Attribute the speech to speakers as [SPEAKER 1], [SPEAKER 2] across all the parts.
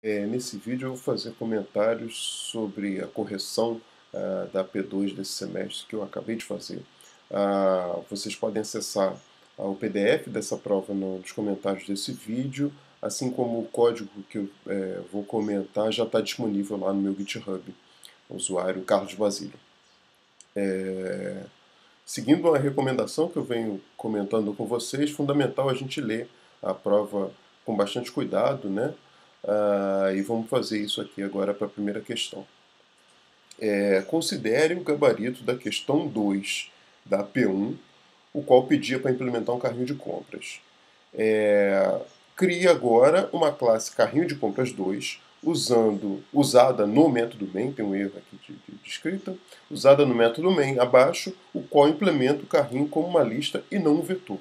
[SPEAKER 1] Nesse vídeo eu vou fazer comentários sobre a correção da P2 desse semestre que eu acabei de fazer. Vocês podem acessar o PDF dessa prova nos comentários desse vídeo, assim como o código que eu vou comentar já está disponível lá no meu GitHub, o usuário Carlos Basílio. Seguindo a recomendação que eu venho comentando com vocês, fundamental a gente ler a prova com bastante cuidado, né? E vamos fazer isso aqui agora para a primeira questão. Considere o gabarito da questão 2 da P1, o qual pedia para implementar um carrinho de compras. Crie agora uma classe carrinho de compras 2, usada no método main, tem um erro aqui de escrita, usada no método main abaixo, o qual implementa o carrinho como uma lista e não um vetor.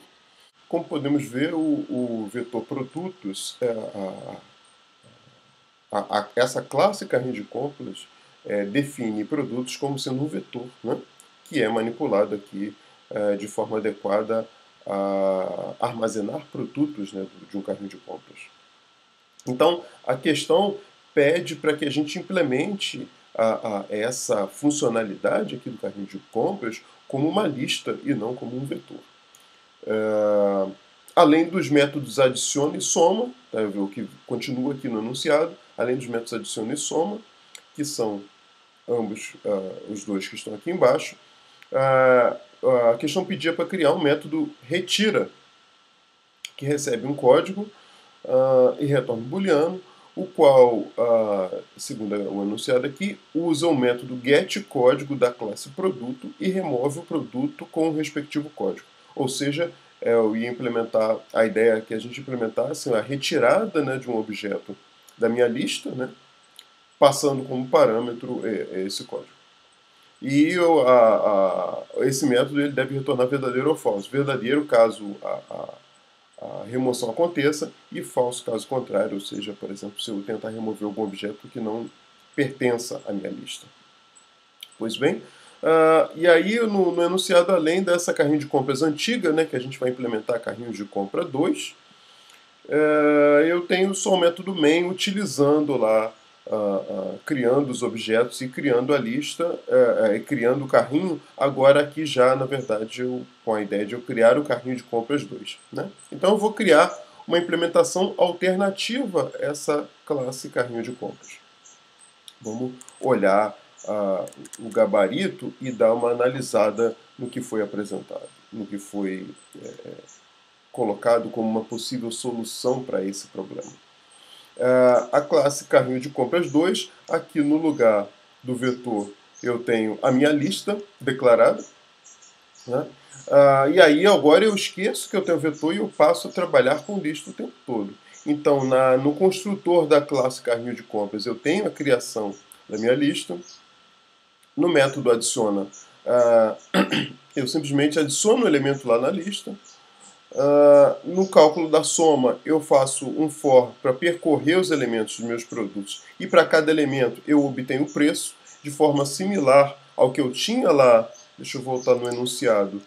[SPEAKER 1] Como podemos ver, o vetor produtos, essa classe carrinho de compras define produtos como sendo um vetor, né, que é manipulado aqui de forma adequada a armazenar produtos, né, de um carrinho de compras. Então, a questão pede para que a gente implemente essa funcionalidade aqui do carrinho de compras como uma lista e não como um vetor. Além dos métodos adiciona e soma, tá, o que continua aqui no enunciado, além dos métodos adiciona e soma, que são ambos os dois que estão aqui embaixo, a questão pedia para criar um método retira, que recebe um código e retorna um booleano, o qual, segundo o enunciado aqui, usa o método getCódigo da classe produto e remove o produto com o respectivo código. Ou seja, eu ia implementar, a ideia é que a gente implementasse a retirada, né, de um objeto da minha lista, né, passando como parâmetro esse código. E esse método ele deve retornar verdadeiro ou falso. Verdadeiro caso a remoção aconteça e falso caso contrário, ou seja, por exemplo, se eu tentar remover algum objeto que não pertença à minha lista. Pois bem, e aí no enunciado, além dessa carrinho de compras antiga, né, que a gente vai implementar carrinho de compra 2, eu tenho só o método main utilizando lá, criando os objetos e criando a lista, criando o carrinho, agora aqui já, na verdade, com a ideia de eu criar o carrinho de compras 2. Né? Então eu vou criar uma implementação alternativa a essa classe carrinho de compras. Vamos olhar o gabarito e dar uma analisada no que foi apresentado, no que foi colocado como uma possível solução para esse problema. A classe carrinho de compras 2, aqui no lugar do vetor eu tenho a minha lista declarada, né? E aí agora eu esqueço que eu tenho vetor e eu passo a trabalhar com lista o tempo todo. Então no construtor da classe carrinho de compras eu tenho a criação da minha lista. No método adiciona, eu simplesmente adiciono o elemento lá na lista. No cálculo da soma, eu faço um for para percorrer os elementos dos meus produtos e para cada elemento eu obtenho o preço de forma similar ao que eu tinha lá. Deixa eu voltar no enunciado.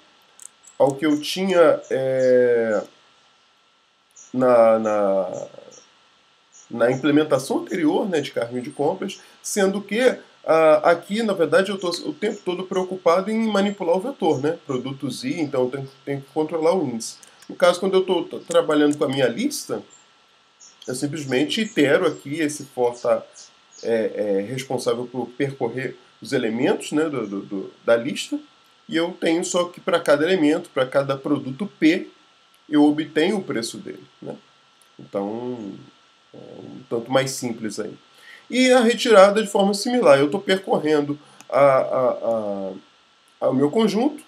[SPEAKER 1] Ao que eu tinha na implementação anterior, né, de carrinho de compras, sendo que aqui, na verdade, eu estou o tempo todo preocupado em manipular o vetor, né, produtos i, então eu tenho que controlar o índice. No caso, quando eu estou trabalhando com a minha lista, eu simplesmente itero aqui, esse for está responsável por percorrer os elementos, né, da lista, e eu tenho só que para cada elemento, para cada produto P, eu obtenho o preço dele. Né? Então, um tanto mais simples aí. E a retirada de forma similar. Eu estou percorrendo o meu conjunto.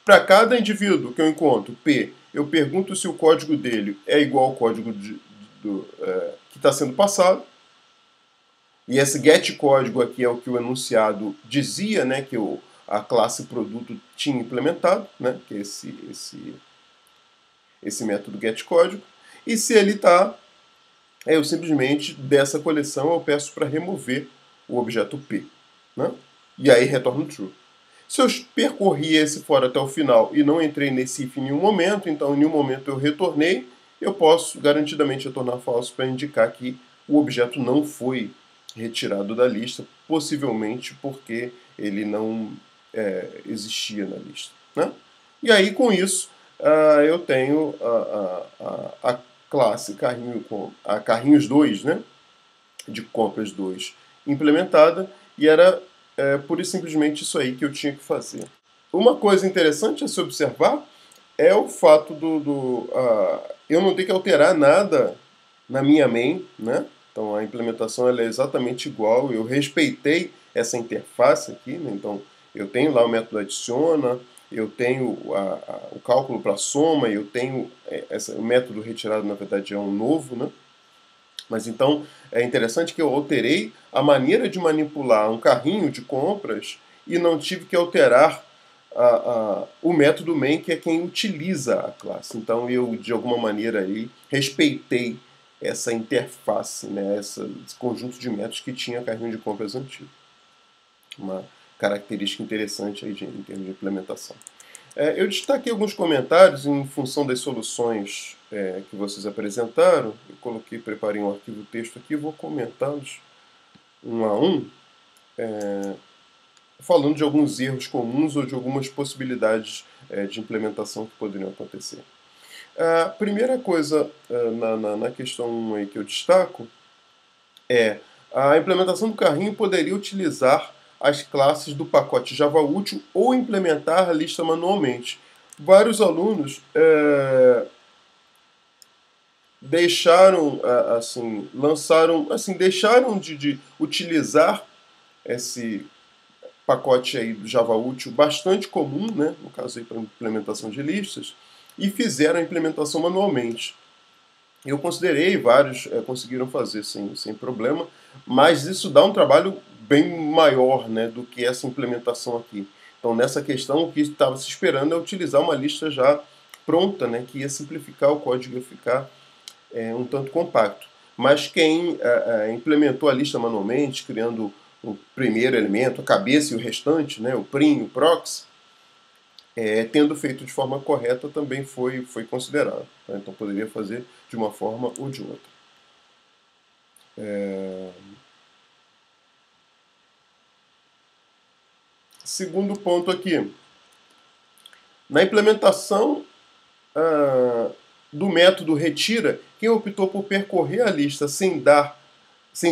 [SPEAKER 1] Para cada indivíduo que eu encontro, P, eu pergunto se o código dele é igual ao código que está sendo passado. E esse get código aqui é o que o enunciado dizia, né, que a classe produto tinha implementado, né, que é esse método get código. E se ele está, eu simplesmente, dessa coleção, eu peço para remover o objeto P. Né? E aí retorno true. Se eu percorri esse for até o final e não entrei nesse if em nenhum momento, então em nenhum momento eu retornei, eu posso garantidamente retornar falso para indicar que o objeto não foi retirado da lista, possivelmente porque ele não existia na lista, né? E aí, com isso, eu tenho a classe carrinhos 2, né, de compras 2 implementada, e era pura e simplesmente isso aí que eu tinha que fazer. Uma coisa interessante a se observar é o fato eu não ter que alterar nada na minha main, né? Então a implementação ela é exatamente igual, eu respeitei essa interface aqui, né? Então eu tenho lá o método adiciona, eu tenho o cálculo para soma, eu tenho o método retirado, na verdade é um novo, né? Mas então é interessante que eu alterei a maneira de manipular um carrinho de compras e não tive que alterar o método main, que é quem utiliza a classe. Então eu, de alguma maneira, aí, respeitei essa interface, né, esse conjunto de métodos que tinha carrinho de compras antigo. Uma característica interessante aí em termos de implementação. Eu destaquei alguns comentários em função das soluções que vocês apresentaram. Eu preparei um arquivo texto aqui, vou comentá-los um a um, falando de alguns erros comuns ou de algumas possibilidades de implementação que poderiam acontecer. A primeira coisa na questão 1 aí que eu destaco é a implementação do carrinho poderia utilizar as classes do pacote Java útil ou implementar a lista manualmente. Vários alunos deixaram, deixaram de utilizar esse pacote aí do Java útil, bastante comum, né, no caso aí para implementação de listas, e fizeram a implementação manualmente. Eu considerei, vários conseguiram fazer sem problema, mas isso dá um trabalho bem maior, né, do que essa implementação aqui. Então, nessa questão, o que estava se esperando é utilizar uma lista já pronta, né, que ia simplificar o código, ia ficar um tanto compacto. Mas quem implementou a lista manualmente, criando o primeiro elemento, a cabeça e o restante, né, o prim, o prox, tendo feito de forma correta, também foi considerado. Tá? Então poderia fazer de uma forma ou de outra. Segundo ponto aqui. Na implementação do método retira, quem optou por percorrer a lista sem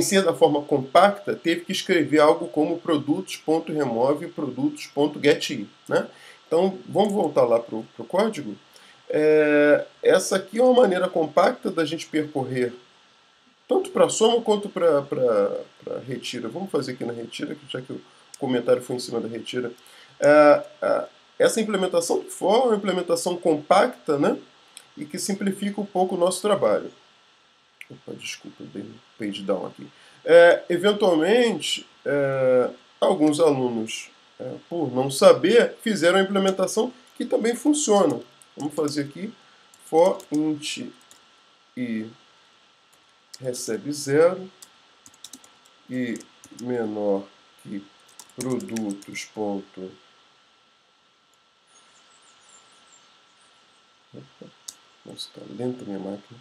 [SPEAKER 1] ser da forma compacta, teve que escrever algo como produtos.remove e produtos.geti. Né? Então, vamos voltar lá para o código. Essa aqui é uma maneira compacta da gente percorrer tanto para soma quanto para retira. Vamos fazer aqui na retira, já que o comentário foi em cima da retira. Essa implementação de for é uma implementação compacta, né? E que simplifica um pouco o nosso trabalho. Opa, desculpa, eu dei um page down aqui. Eventualmente, alguns alunos, por não saber, fizeram a implementação que também funciona. Vamos fazer aqui for int i recebe 0 e menor que produtos ponto. Opa, nossa, está lenta a minha máquina.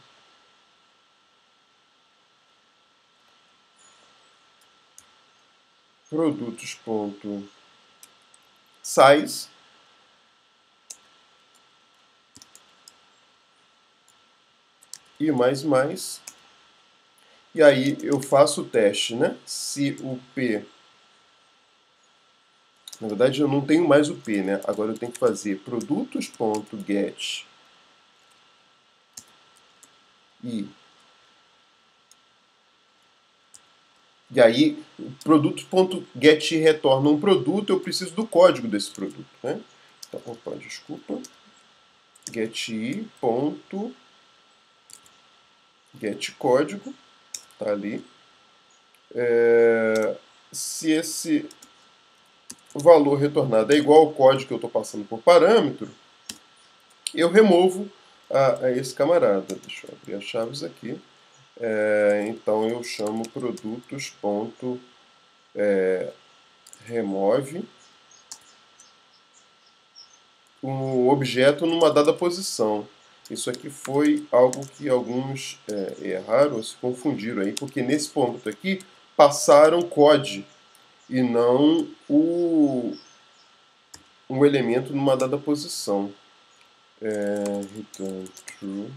[SPEAKER 1] Produtos.size e mais. E aí eu faço o teste, né? Se o P... Na verdade eu não tenho mais o P, né? Agora eu tenho que fazer produtos.get e aí, o produto.get retorna um produto, eu preciso do código desse produto. Né? Então, opa, desculpa. Get código, tá ali. Se esse valor retornado é igual ao código que eu estou passando por parâmetro, eu removo a esse camarada. Deixa eu abrir as chaves aqui. Então eu chamo produtos.remove um objeto numa dada posição. Isso aqui foi algo que alguns erraram, se confundiram aí, porque nesse ponto aqui passaram COD e não um elemento numa dada posição. Return true.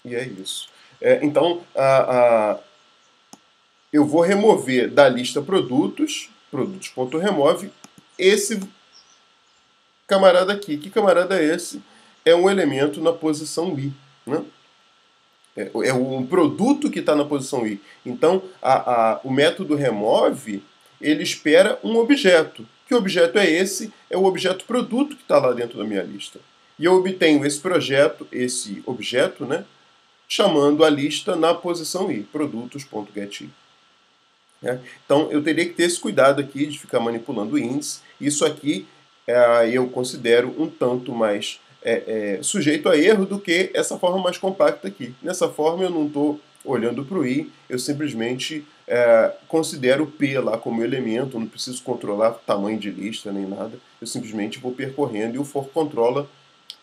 [SPEAKER 1] E é isso. Então, eu vou remover da lista produtos.remove, esse camarada aqui. Que camarada é esse? É um elemento na posição i. Né? É um produto que está na posição i. Então, o método remove, ele espera um objeto. Que objeto é esse? É o objeto produto que está lá dentro da minha lista. E eu obtenho esse objeto, né, chamando a lista na posição i, produtos.getI. Então, eu teria que ter esse cuidado aqui de ficar manipulando o índice. Isso aqui eu considero um tanto mais sujeito a erro do que essa forma mais compacta aqui. Nessa forma, eu não estou olhando para o i, eu simplesmente considero o p lá como elemento, não preciso controlar tamanho de lista nem nada. Eu simplesmente vou percorrendo e o for controla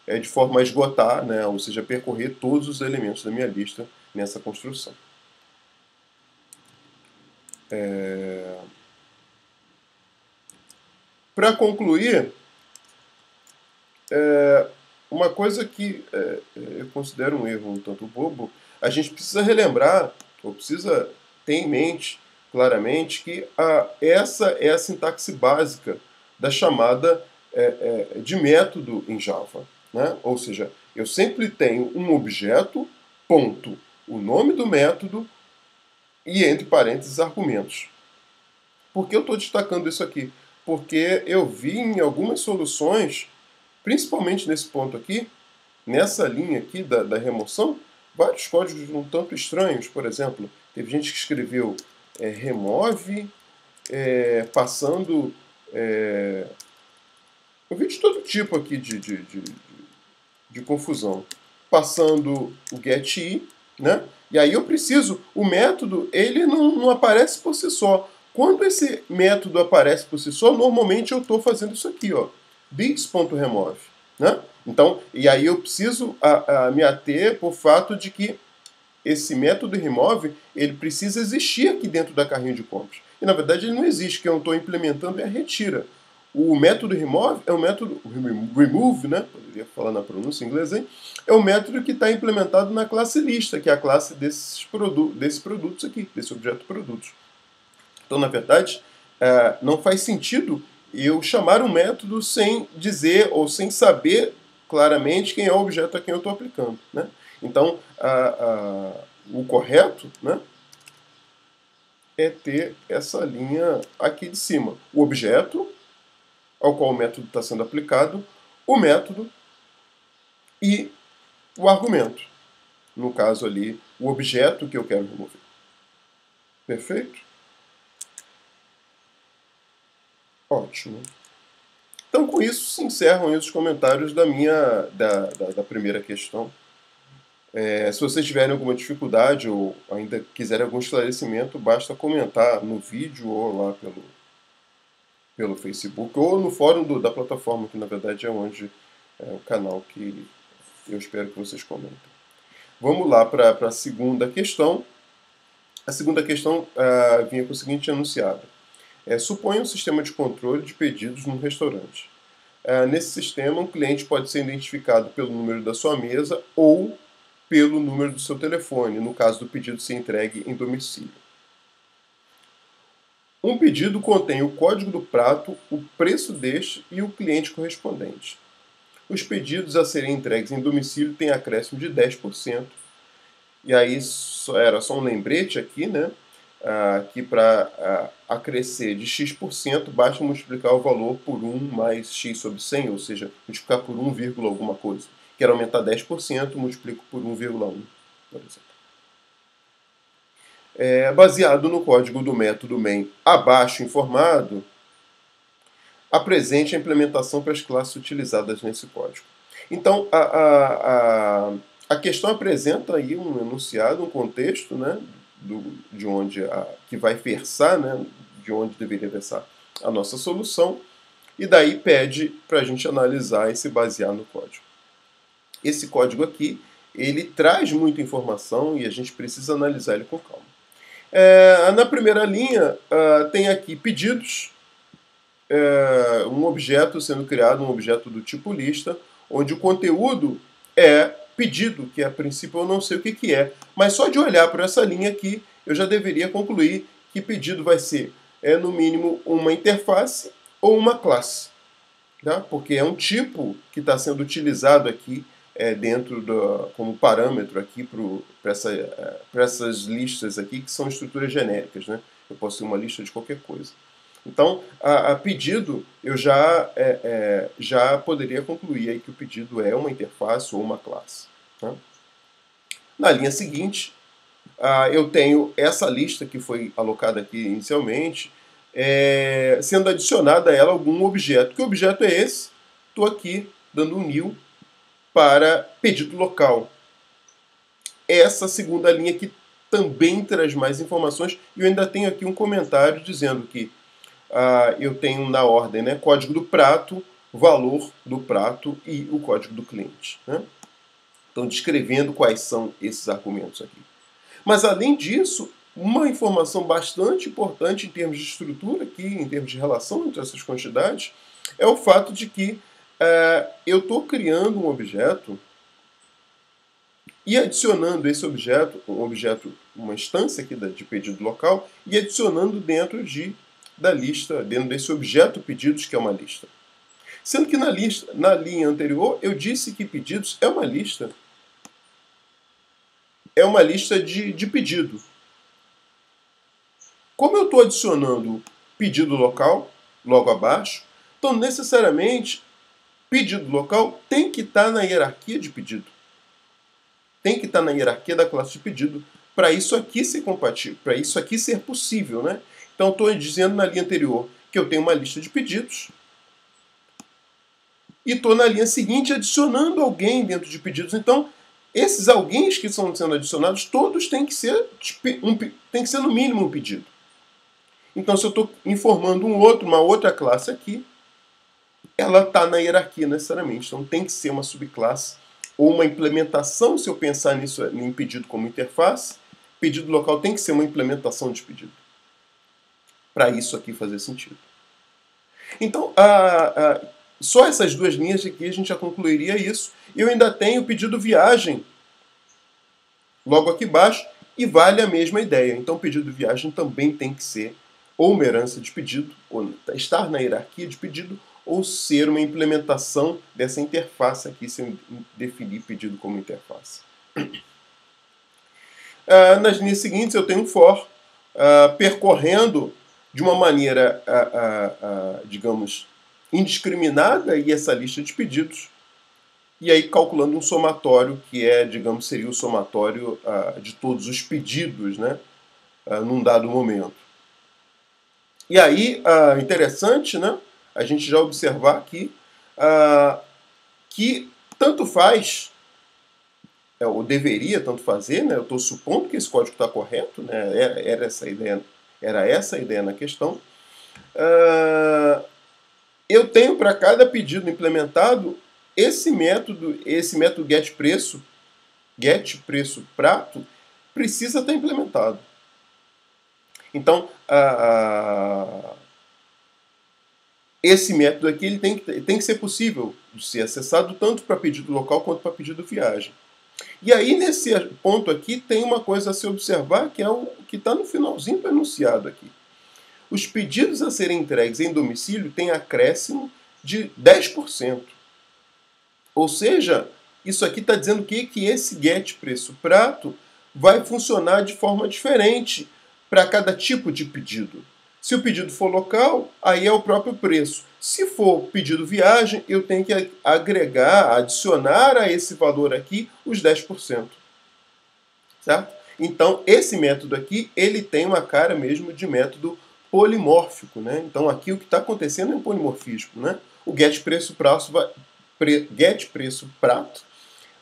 [SPEAKER 1] de forma a esgotar, né, ou seja, percorrer todos os elementos da minha lista nessa construção. Para concluir, uma coisa que eu considero um erro um tanto bobo, a gente precisa relembrar, ou precisa ter em mente claramente, que essa é a sintaxe básica da chamada de método em Java. Né? Ou seja, eu sempre tenho um objeto, ponto, o nome do método e entre parênteses argumentos. Por que eu estou destacando isso aqui? Porque eu vi em algumas soluções, principalmente nesse ponto aqui, nessa linha aqui da remoção, vários códigos um tanto estranhos. Por exemplo, teve gente que escreveu remove, passando... eu vi de todo tipo aqui de confusão. Passando o getI, né? E aí eu preciso... O método, ele não aparece por si só. Quando esse método aparece por si só, normalmente eu estou fazendo isso aqui, ó, bits.remove. Né? Então, e aí eu preciso me ater por fato de que esse método remove, ele precisa existir aqui dentro da carrinho de compras. E na verdade ele não existe, que eu estou implementando é a retira. O método remove é o método remove, né? Poderia falar na pronúncia em inglês aí, é o método que está implementado na classe lista, que é a classe desses produtos aqui, desse objeto produtos. Então, na verdade, não faz sentido eu chamar um método sem dizer ou sem saber claramente quem é o objeto a quem eu estou aplicando. Né? Então, o correto, né, é ter essa linha aqui de cima. O objeto ao qual o método está sendo aplicado, o método e o argumento. No caso ali, o objeto que eu quero remover. Perfeito? Ótimo. Então, com isso, se encerram os comentários da primeira questão. Se vocês tiverem alguma dificuldade ou ainda quiserem algum esclarecimento, basta comentar no vídeo ou lá pelo Facebook ou no fórum da plataforma, que na verdade é onde é o canal que eu espero que vocês comentem. Vamos lá para a segunda questão. A segunda questão vinha com o seguinte enunciado. Suponha um sistema de controle de pedidos num restaurante. Nesse sistema, um cliente pode ser identificado pelo número da sua mesa ou pelo número do seu telefone, no caso do pedido ser entregue em domicílio. Um pedido contém o código do prato, o preço deste e o cliente correspondente. Os pedidos a serem entregues em domicílio têm acréscimo de 10%. E aí era só um lembrete aqui, né? Que para acrescer de x%, basta multiplicar o valor por 1 mais x sobre 100, ou seja, multiplicar por 1, alguma coisa. Quero aumentar 10%, multiplico por 1,1, por exemplo. Baseado no código do método main abaixo informado, apresente a implementação para as classes utilizadas nesse código. Então, a questão apresenta aí um enunciado, um contexto, né, de onde que vai versar, né, de onde deveria versar a nossa solução, e daí pede para a gente analisar e se basear no código. esse código aqui, ele traz muita informação e a gente precisa analisar ele com calma. Na primeira linha, tem aqui pedidos, um objeto sendo criado, um objeto do tipo lista, onde o conteúdo é pedido, que a princípio eu não sei o que é, mas só de olhar para essa linha aqui, eu já deveria concluir que pedido vai ser, no mínimo, uma interface ou uma classe. Tá? Porque é um tipo que está sendo utilizado aqui dentro como parâmetro aqui para essas listas aqui, que são estruturas genéricas. Né? Eu posso ter uma lista de qualquer coisa. Então, a pedido, eu já poderia concluir aí que o pedido é uma interface ou uma classe. Tá? Na linha seguinte, eu tenho essa lista que foi alocada aqui inicialmente, sendo adicionada a ela algum objeto. Que objeto é esse? Estou aqui dando um new para pedido local. Essa segunda linha aqui também traz mais informações e eu ainda tenho aqui um comentário dizendo que eu tenho na ordem, né, código do prato, valor do prato e o código do cliente. Né? Então, descrevendo quais são esses argumentos aqui. Mas, além disso, uma informação bastante importante em termos de estrutura, aqui, em termos de relação entre essas quantidades, é o fato de que eu estou criando um objeto e adicionando esse objeto, uma instância aqui de pedido local, e adicionando dentro da lista, dentro desse objeto pedidos, que é uma lista. Sendo que na linha anterior, eu disse que pedidos é uma lista de pedido. Como eu estou adicionando pedido local, logo abaixo, então necessariamente pedido local tem que estar na hierarquia de pedido. Tem que estar na hierarquia da classe de pedido para isso aqui ser compatível, para isso aqui ser possível. Né? Então estou dizendo na linha anterior que eu tenho uma lista de pedidos e estou na linha seguinte adicionando alguém dentro de pedidos. Então, esses alguém que estão sendo adicionados, todos têm que ser no mínimo um pedido. Então, se eu estou informando uma outra classe aqui, ela está na hierarquia necessariamente. Então, tem que ser uma subclasse ou uma implementação, se eu pensar nisso em pedido como interface. Pedido local tem que ser uma implementação de pedido. Para isso aqui fazer sentido. Então, só essas duas linhas aqui a gente já concluiria isso. Eu ainda tenho o pedido viagem logo aqui embaixo e vale a mesma ideia. Então, o pedido viagem também tem que ser ou uma herança de pedido, ou estar na hierarquia de pedido, ou ser uma implementação dessa interface aqui, se eu definir pedido como interface. Nas linhas seguintes eu tenho um for percorrendo de uma maneira, digamos, indiscriminada e essa lista de pedidos, e aí calculando um somatório que digamos, seria o somatório de todos os pedidos, né, num dado momento. E aí, interessante, né, a gente já observar aqui que tanto faz, ou deveria tanto fazer, né, eu estou supondo que esse código está correto, né, era essa a ideia na questão. Eu tenho para cada pedido implementado esse método getPreço prato, precisa estar implementado. Então, esse método aqui ele tem que ser possível de ser acessado tanto para pedido local quanto para pedido viagem. E aí, nesse ponto aqui, tem uma coisa a se observar, que é o que está no finalzinho do enunciado aqui. Os pedidos a serem entregues em domicílio têm acréscimo de 10%. Ou seja, isso aqui está dizendo que esse getPreço-prato vai funcionar de forma diferente para cada tipo de pedido. Se o pedido for local, aí é o próprio preço. Se for pedido viagem, eu tenho que adicionar a esse valor aqui os 10%. Certo? Então, esse método aqui, ele tem uma cara mesmo de método polimórfico. Né? Então, aqui o que está acontecendo é um polimorfismo. Né? O getPreço-prato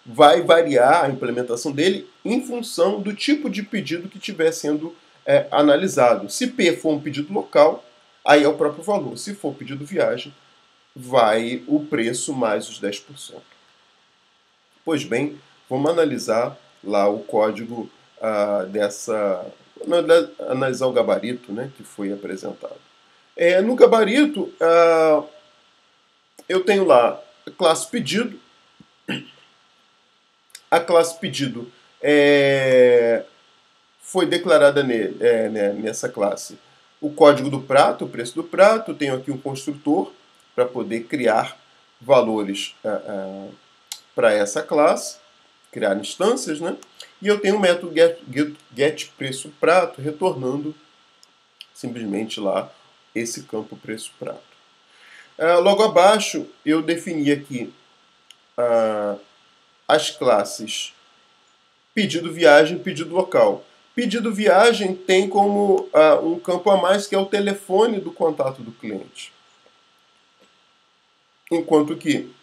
[SPEAKER 1] vai variar a implementação dele em função do tipo de pedido que estiver sendo analisado. Se P for um pedido local, aí é o próprio valor. Se for pedido viagem, vai o preço mais os 10%. Pois bem, vamos analisar lá o código analisar o gabarito, né, que foi apresentado. No gabarito, eu tenho lá a classe pedido. A classe pedido foi declarada nessa classe o código do prato, o preço do prato. Tenho aqui um construtor para poder criar valores para essa classe, criar instâncias, né? E eu tenho o método getPreçoPrato retornando simplesmente lá esse campo preço prato. Logo abaixo eu defini aqui as classes pedido viagem e pedido local. Pedido viagem tem como um campo a mais que é o telefone do contato do cliente. Enquanto que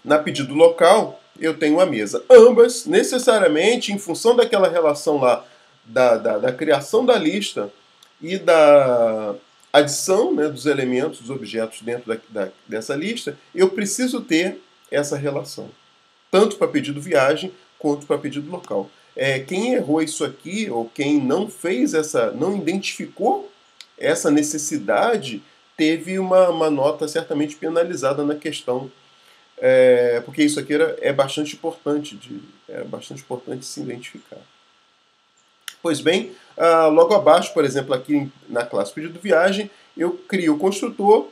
[SPEAKER 1] na pedido local eu tenho a mesa. Ambas, necessariamente, em função daquela relação lá da criação da lista e da adição, né, dos elementos, dos objetos dentro dessa lista, eu preciso ter essa relação. Tanto para pedido viagem quanto para pedido local. Quem errou isso aqui, ou quem não fez não identificou essa necessidade, teve uma nota certamente penalizada na questão, porque isso aqui é bastante importante de se identificar. Pois bem, logo abaixo, por exemplo, aqui na classe pedido viagem, eu crio o construtor,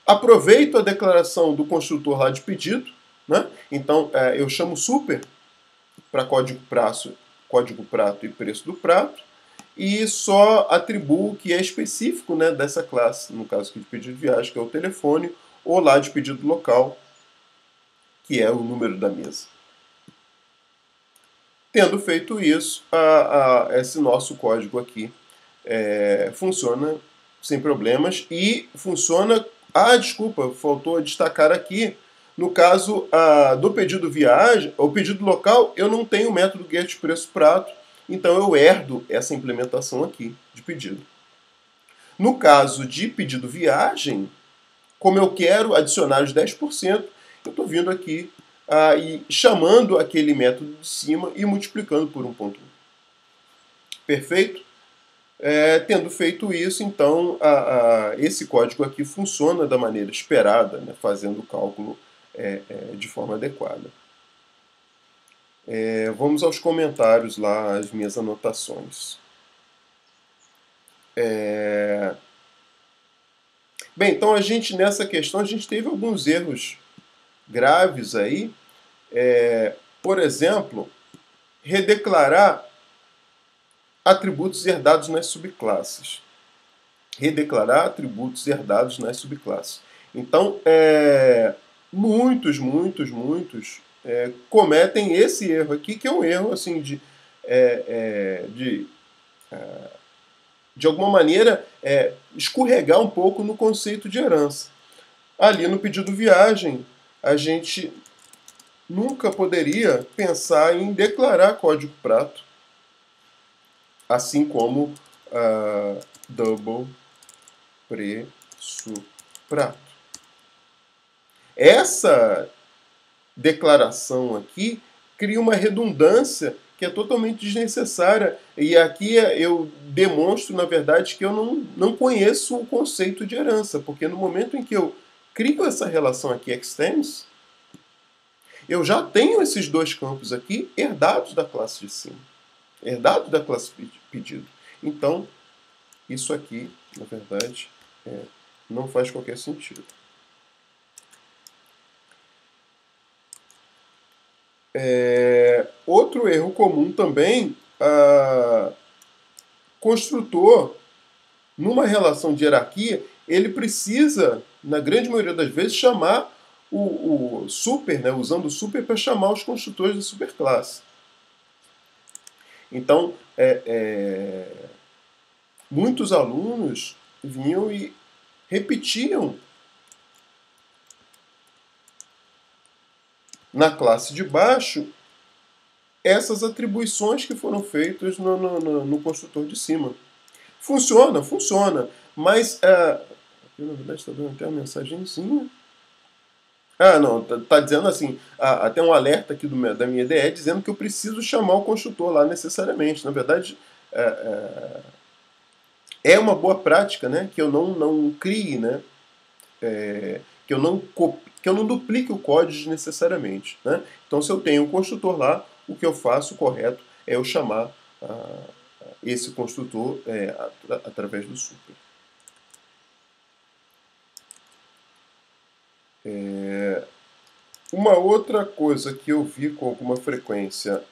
[SPEAKER 1] aproveito a declaração do construtor lá de pedido, né? Então eu chamo super para código prato e preço do prato, e só atribuo o que é específico, né, dessa classe, no caso aqui de pedido de viagem, que é o telefone, ou lá de pedido local, que é o número da mesa. Tendo feito isso, esse nosso código aqui funciona sem problemas e funciona... desculpa, faltou destacar aqui, no caso do pedido viagem, o pedido local, eu não tenho o método getPreçoPrato, então eu herdo essa implementação aqui de pedido. No caso de pedido viagem, como eu quero adicionar os 10%, eu estou vindo aqui e chamando aquele método de cima e multiplicando por 1.1. Perfeito? Tendo feito isso, então esse código aqui funciona da maneira esperada, né, fazendo o cálculo de forma adequada. Vamos aos comentários lá, as minhas anotações. Bem, então nessa questão a gente teve alguns erros graves aí. Por exemplo, redeclarar atributos herdados nas subclasses. Redeclarar atributos herdados nas subclasses. Então, muitos cometem esse erro aqui, que é um erro assim de alguma maneira escorregar um pouco no conceito de herança. Ali no pedido viagem, a gente nunca poderia pensar em declarar código prato, assim como double preço prato. Essa declaração aqui cria uma redundância que é totalmente desnecessária, e aqui eu demonstro, na verdade, que eu não conheço o conceito de herança, porque no momento em que eu crio essa relação aqui extends, eu já tenho esses dois campos aqui herdados da classe de cima, herdados da classe pedido. Então, isso aqui, na verdade, não faz qualquer sentido. Outro erro comum também, construtor, numa relação de hierarquia, ele precisa, na grande maioria das vezes, chamar o super, né, usando o super para chamar os construtores da superclasse. Então, muitos alunos vinham e repetiam na classe de baixo essas atribuições que foram feitas no construtor de cima. Funciona, mas aqui, na verdade, está dando até uma mensagenzinha. Ah, não, tá dizendo assim, até um alerta aqui da minha IDE dizendo que eu preciso chamar o construtor lá necessariamente. Na verdade, é uma boa prática, né, que eu não crie, né, que eu não que eu não duplique o código desnecessariamente, né? Então, se eu tenho um construtor lá, o que eu faço correto é eu chamar esse construtor através do super. Uma outra coisa que eu vi com alguma frequência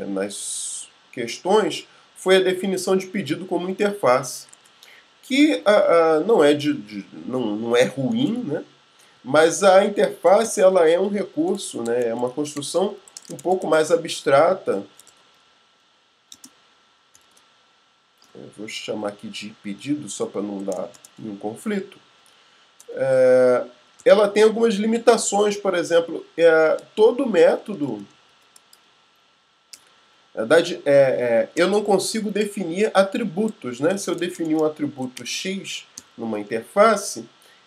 [SPEAKER 1] nas questões foi a definição de pedido como interface, que não é não é ruim, né? Mas a interface ela é um recurso, né? É uma construção um pouco mais abstrata. Eu vou chamar aqui de pedido só para não dar nenhum conflito. Ela tem algumas limitações, por exemplo, todo método. Na verdade, eu não consigo definir atributos, né? Se eu definir um atributo X numa interface,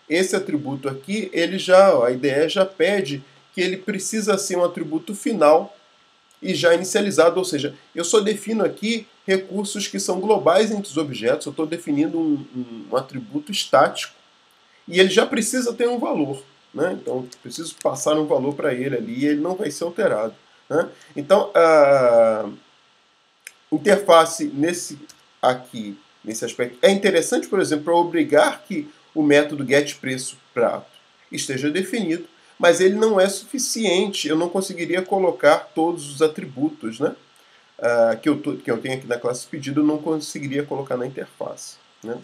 [SPEAKER 1] esse atributo aqui, a IDE já pede que ele precisa ser um atributo final e já inicializado, ou seja, eu só defino aqui recursos que são globais entre os objetos, eu estou definindo um atributo estático e ele já precisa ter um valor, né? Então, eu preciso passar um valor para ele ali e ele não vai ser alterado, né? Então, a interface nesse aspecto é interessante, por exemplo, para obrigar que o método getPreço-prato esteja definido, mas ele não é suficiente. Eu não conseguiria colocar todos os atributos, né, que eu tenho aqui na classe pedido, eu não conseguiria colocar na interface, né.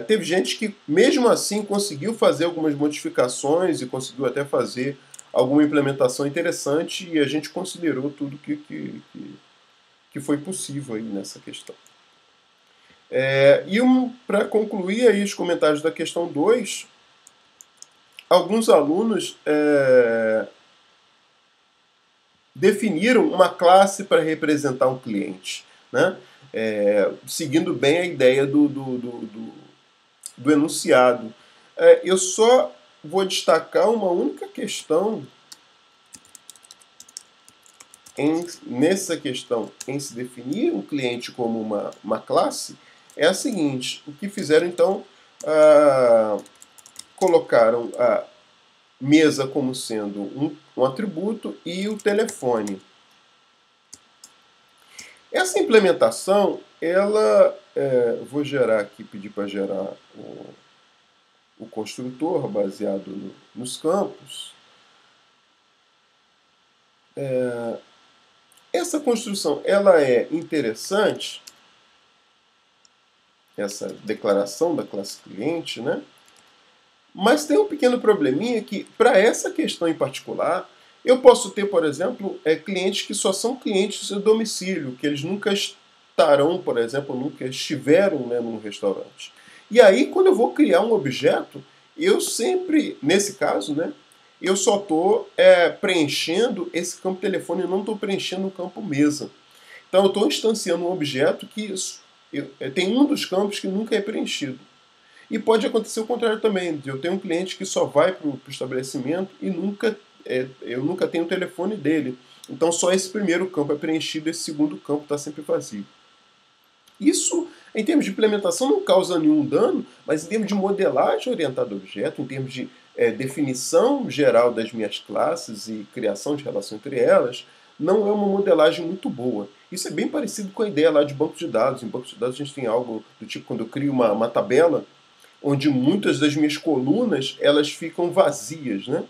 [SPEAKER 1] Teve gente que, mesmo assim, conseguiu fazer algumas modificações e conseguiu até fazer alguma implementação interessante e a gente considerou tudo que foi possível aí nessa questão. Para concluir aí os comentários da questão 2, alguns alunos definiram uma classe para representar um cliente, né? Seguindo bem a ideia do enunciado. Eu só vou destacar uma única questão nessa questão em se definir um cliente como uma classe, é a seguinte: o que fizeram então, colocaram a mesa como sendo um atributo e o telefone. Essa implementação, ela, vou gerar aqui, pedir para gerar o construtor baseado nos campos. Essa construção, ela é interessante, essa declaração da classe cliente, né? Mas tem um pequeno probleminha que, para essa questão em particular, eu posso ter, por exemplo, clientes que só são clientes de domicílio, que eles nunca estarão, por exemplo, nunca estiveram, né, num restaurante. E aí, quando eu vou criar um objeto, eu sempre, nesse caso, né, eu só estou preenchendo esse campo telefone, eu não estou preenchendo o campo mesa. Então, eu estou instanciando um objeto que tem um dos campos que nunca é preenchido. E pode acontecer o contrário também. Eu tenho um cliente que só vai para o estabelecimento e eu nunca tenho o telefone dele. Então só esse primeiro campo é preenchido, esse segundo campo está sempre vazio. Isso, em termos de implementação, não causa nenhum dano, mas em termos de modelagem orientada a objeto, em termos de definição geral das minhas classes e criação de relação entre elas, não é uma modelagem muito boa. Isso é bem parecido com a ideia lá de banco de dados. Em banco de dados a gente tem algo do tipo, quando eu crio uma tabela, onde muitas das minhas colunas elas ficam vazias, né?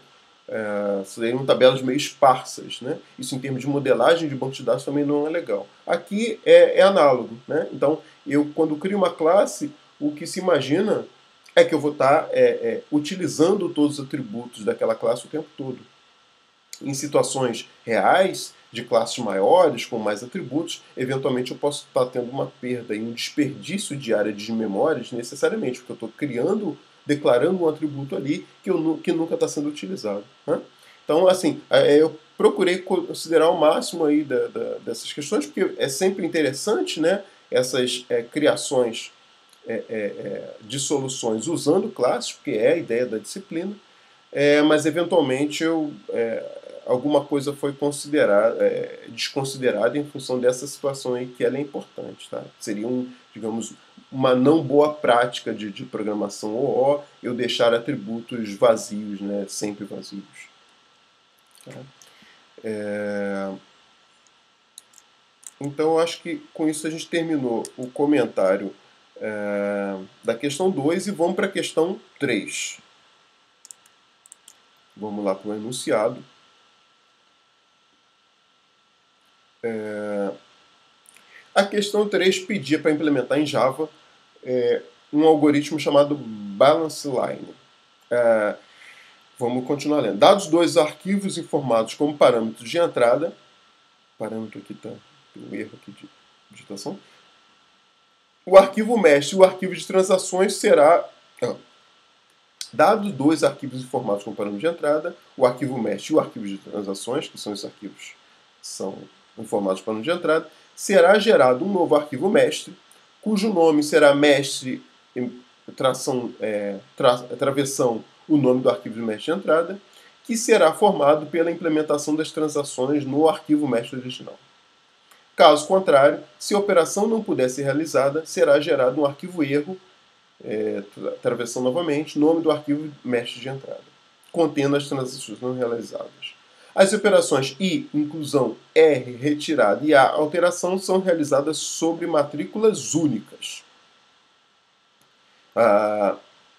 [SPEAKER 1] Seriam tabelas meio esparsas, né? Isso em termos de modelagem de banco de dados também não é legal. Aqui é análogo, né? Então, eu quando crio uma classe, o que se imagina é que eu vou estar utilizando todos os atributos daquela classe o tempo todo. Em situações reais, de classes maiores, com mais atributos, eventualmente eu posso estar tendo uma perda e um desperdício de área de memória necessariamente, porque eu estou declarando um atributo ali que nunca está sendo utilizado, né? Então, assim, eu procurei considerar o máximo aí dessas questões, porque é sempre interessante, né, essas criações de soluções usando classes, porque é a ideia da disciplina. mas eventualmente alguma coisa foi desconsiderada em função dessa situação aí, que ela é importante. Tá? Seria, digamos, uma não boa prática de programação OO eu deixar atributos vazios, né, sempre vazios. Tá? Então, eu acho que com isso a gente terminou o comentário da questão 2 e vamos para a questão 3. Vamos lá para o enunciado. A questão 3 pedia para implementar em Java um algoritmo chamado Balance Line. Vamos continuar lendo. Dados dois arquivos informados como parâmetros de entrada, parâmetro aqui tem um erro aqui de digitação. O arquivo mestre e o arquivo de transações será... Dados dois arquivos informados como parâmetro de entrada, o arquivo mestre e o arquivo de transações, que são esses arquivos que são informados como parâmetro de entrada, será gerado um novo arquivo mestre, cujo nome será mestre travessão o nome do arquivo de mestre de entrada, que será formado pela implementação das transações no arquivo mestre original. Caso contrário, se a operação não puder ser realizada, será gerado um arquivo erro, travessão novamente, nome do arquivo mestre de entrada, contendo as transações não realizadas. As operações I, inclusão, R, retirada e A, alteração, são realizadas sobre matrículas únicas.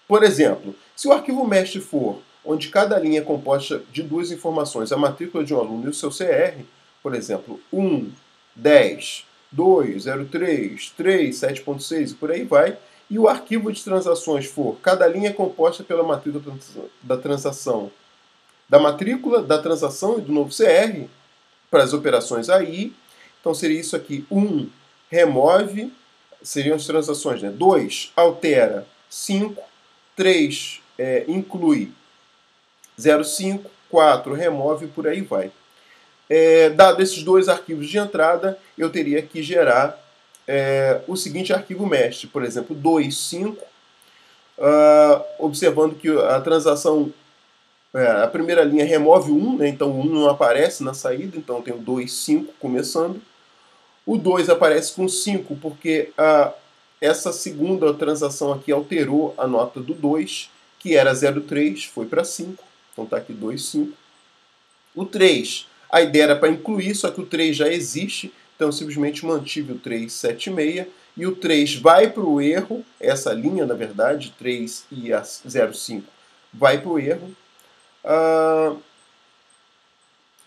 [SPEAKER 1] Por exemplo, se o arquivo mestre for onde cada linha é composta de duas informações, a matrícula de um aluno e o seu CR, por exemplo, 1, 10, 2, 03, 3, 7.6 e por aí vai, e o arquivo de transações for cada linha é composta pela matrícula da transação, da matrícula, da transação e do novo CR, para as operações AI, então seria isso aqui, 1, remove, seriam as transações, né? 2, altera, 5, 3, inclui, 0,5, 4, remove e por aí vai. Dado esses dois arquivos de entrada, eu teria que gerar o seguinte arquivo mestre, por exemplo, 2,5, observando que a transação, a primeira linha remove 1, né, então o 1 não aparece na saída, então eu tenho 2,5 começando. O 2 aparece com 5 porque essa segunda transação aqui alterou a nota do 2, que era 0,3, foi para 5, então está aqui 2,5. O 3, a ideia era para incluir, só que o 3 já existe, então eu simplesmente mantive o 3,76, e o 3 vai para o erro, essa linha, na verdade, 3 e a 0,5 vai para o erro.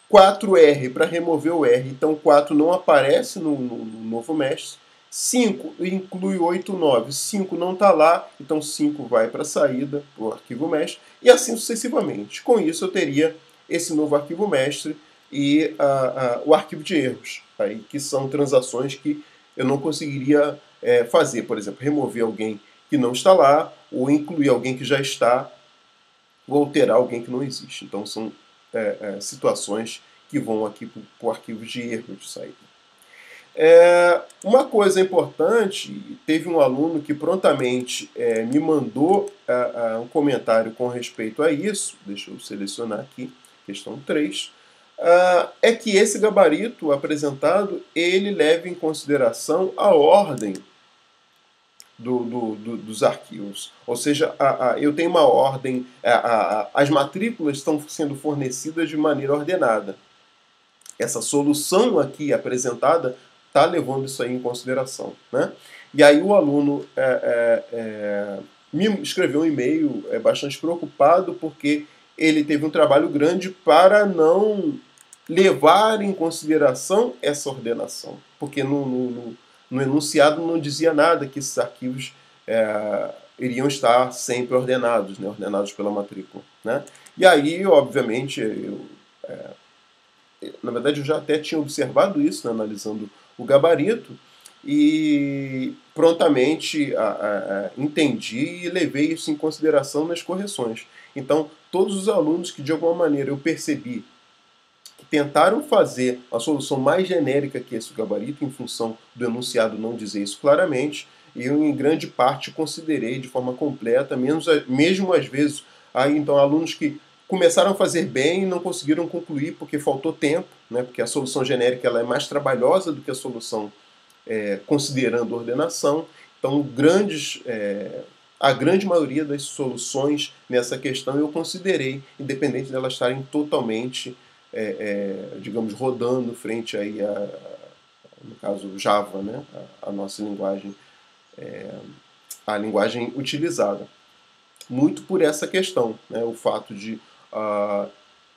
[SPEAKER 1] 4R para remover o R, então 4 não aparece no novo mestre. 5 inclui 8, 9. 5 não está lá, então 5 vai para a saída, para o arquivo mestre, e assim sucessivamente. Com isso eu teria esse novo arquivo mestre e o arquivo de erros, aí, que são transações que eu não conseguiria fazer. Por exemplo, remover alguém que não está lá, ou incluir alguém que já está, ou alterar alguém que não existe. Então são situações que vão aqui para o arquivo de erro de saída. Uma coisa importante, teve um aluno que prontamente me mandou um comentário com respeito a isso, deixa eu selecionar aqui, questão 3, é que esse gabarito apresentado, ele leva em consideração a ordem dos arquivos. Ou seja, eu tenho uma ordem, as matrículas estão sendo fornecidas de maneira ordenada. Essa solução aqui apresentada está levando isso aí em consideração, né? E aí o aluno me escreveu um e-mail bastante preocupado porque ele teve um trabalho grande para não levar em consideração essa ordenação. Porque no enunciado não dizia nada que esses arquivos iriam estar sempre ordenados, né? Ordenados pela matrícula, né? E aí, obviamente, na verdade eu já até tinha observado isso, né, analisando o gabarito, e prontamente entendi e levei isso em consideração nas correções. Então, todos os alunos que de alguma maneira eu percebi que tentaram fazer uma solução mais genérica que esse gabarito, em função do enunciado não dizer isso claramente, eu em grande parte considerei de forma completa, mesmo às vezes, então alunos que começaram a fazer bem e não conseguiram concluir porque faltou tempo, né? Porque a solução genérica ela é mais trabalhosa do que a solução considerando ordenação. Então, a grande maioria das soluções nessa questão eu considerei, independente de elas estarem totalmente, digamos, rodando frente aí no caso Java, né? A nossa linguagem, a linguagem utilizada. Muito por essa questão, né? O fato de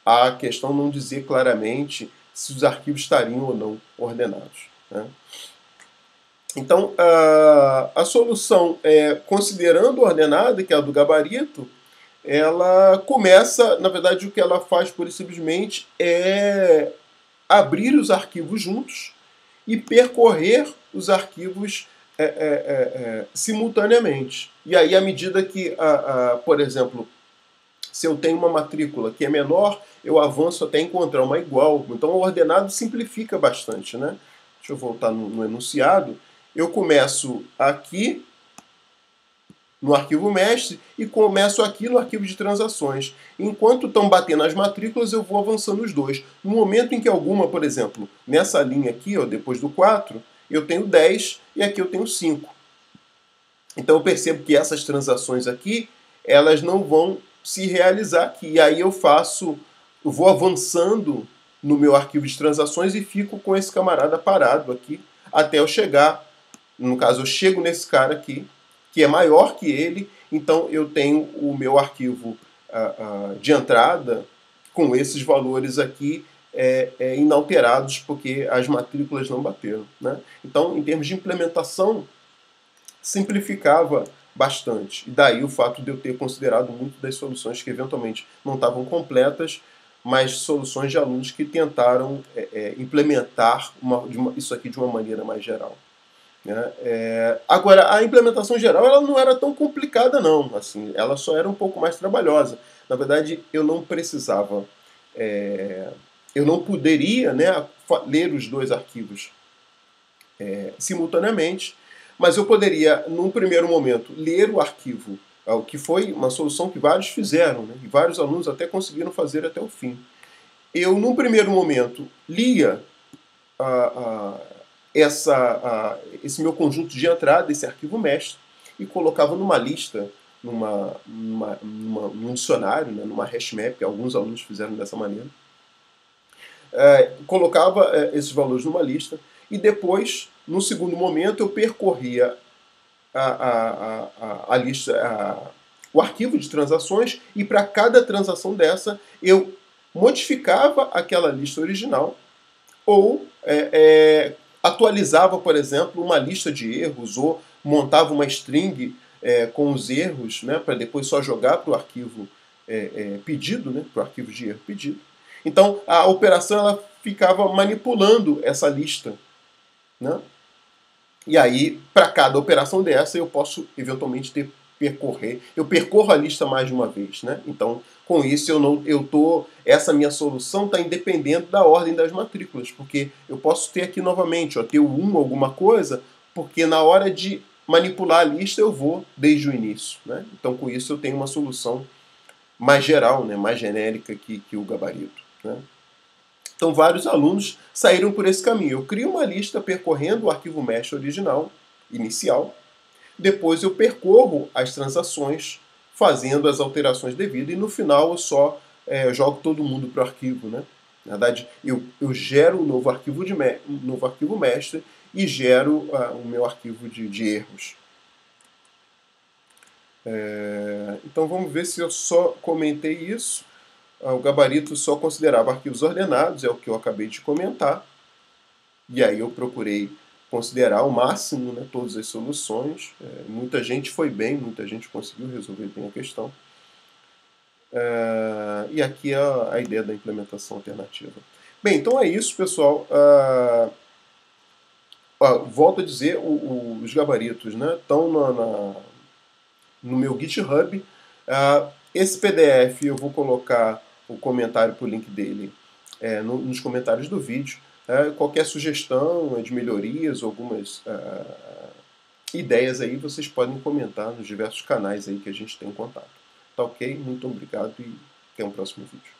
[SPEAKER 1] a questão não dizer claramente se os arquivos estariam ou não ordenados, né? Então, a solução, considerando ordenada, que é a do gabarito, ela começa, na verdade, o que ela faz, pura e simplesmente, é abrir os arquivos juntos e percorrer os arquivos simultaneamente. E aí, à medida que, por exemplo, se eu tenho uma matrícula que é menor, eu avanço até encontrar uma igual. Então, o ordenado simplifica bastante, né? Deixa eu voltar no enunciado. Eu começo aqui no arquivo mestre e começo aqui no arquivo de transações. Enquanto estão batendo as matrículas, eu vou avançando os dois. No momento em que alguma, por exemplo, nessa linha aqui, ó, depois do 4, eu tenho 10 e aqui eu tenho 5. Então eu percebo que essas transações aqui, elas não vão se realizar aqui. E aí eu vou avançando no meu arquivo de transações e fico com esse camarada parado aqui até eu chegar. No caso, eu chego nesse cara aqui, que é maior que ele, então eu tenho o meu arquivo de entrada com esses valores aqui inalterados, porque as matrículas não bateram, né? Então, em termos de implementação, simplificava bastante. E daí o fato de eu ter considerado muito das soluções que eventualmente não estavam completas, mas soluções de alunos que tentaram implementar isso aqui de uma maneira mais geral. Né? Agora, a implementação geral ela não era tão complicada, não. Assim, ela só era um pouco mais trabalhosa. Na verdade, eu não precisava, eu não poderia, né, ler os dois arquivos simultaneamente, mas eu poderia, num primeiro momento, ler o arquivo, o que foi uma solução que vários fizeram, né, e vários alunos até conseguiram fazer até o fim. Eu, num primeiro momento, lia esse meu conjunto de entrada, esse arquivo mestre, e colocava numa lista, num dicionário, né, numa hashmap, que alguns alunos fizeram dessa maneira. Colocava esses valores numa lista, e depois, no segundo momento, eu percorria a lista, o arquivo de transações, e para cada transação dessa, eu modificava aquela lista original, ou atualizava, por exemplo, uma lista de erros, ou montava uma string com os erros, né, para depois só jogar para o arquivo pedido, né, para o arquivo de erro pedido. Então, a operação ela ficava manipulando essa lista, né? E aí, para cada operação dessa, eu posso eventualmente eu percorro a lista mais de uma vez, né? Então, com isso, essa minha solução está independente da ordem das matrículas, porque eu posso ter aqui novamente, ó, ter o 1 alguma coisa, porque na hora de manipular a lista eu vou desde o início, né? Então, com isso, eu tenho uma solução mais geral, né? Mais genérica que o gabarito, né? Então, vários alunos saíram por esse caminho. Eu crio uma lista percorrendo o arquivo mesh original, inicial. Depois eu percorro as transações, fazendo as alterações devidas. E no final eu só jogo todo mundo para o arquivo, né? Na verdade, eu gero um novo arquivo, novo arquivo mestre e gero o meu arquivo de erros. Então vamos ver se eu só comentei isso. O gabarito só considerava arquivos ordenados, é o que eu acabei de comentar. E aí eu procurei considerar ao máximo, né, todas as soluções. Muita gente foi bem, muita gente conseguiu resolver bem a questão. E aqui é a ideia da implementação alternativa. Bem, então é isso, pessoal. Volto a dizer, os gabaritos, né, estão no meu GitHub. Esse PDF eu vou colocar o comentário para o link dele nos comentários do vídeo. Qualquer sugestão de melhorias, algumas ideias aí, vocês podem comentar nos diversos canais aí que a gente tem contato. Tá ok? Muito obrigado e até um próximo vídeo.